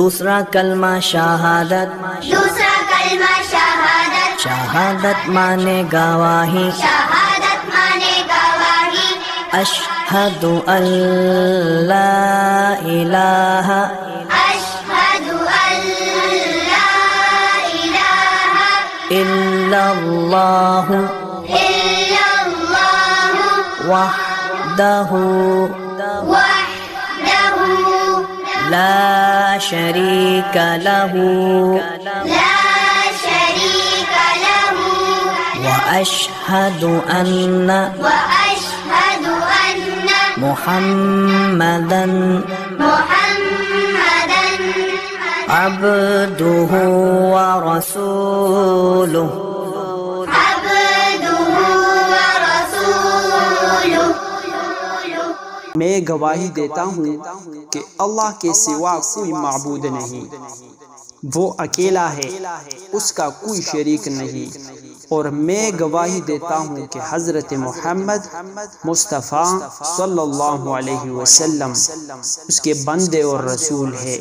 دوسرا کلمہ شہادت، دوسرا کلمہ شہادت، شہادت مانے گواہی، شہادت مانے گواہی، اشہد ان لا الہ اشہد ان لا الہ الا اللہ الا اللہ وحدہ وحدہ لا شریک لہ لا شریک لہ واشہد ان واشہد ان محمدا محمدا عبدہ ورسولہ عبدہ ورسولہ۔ میں گواہی دیتا ہوں کہ اللہ کے سوا کوئی معبود نہیں، وہ اکیلا ہے، اس کا کوئی شریک نہیں، اور میں گواہی دیتا ہوں کہ حضرت محمد مصطفیٰ صلی اللہ علیہ وسلم اس کے بندے اور رسول ہے۔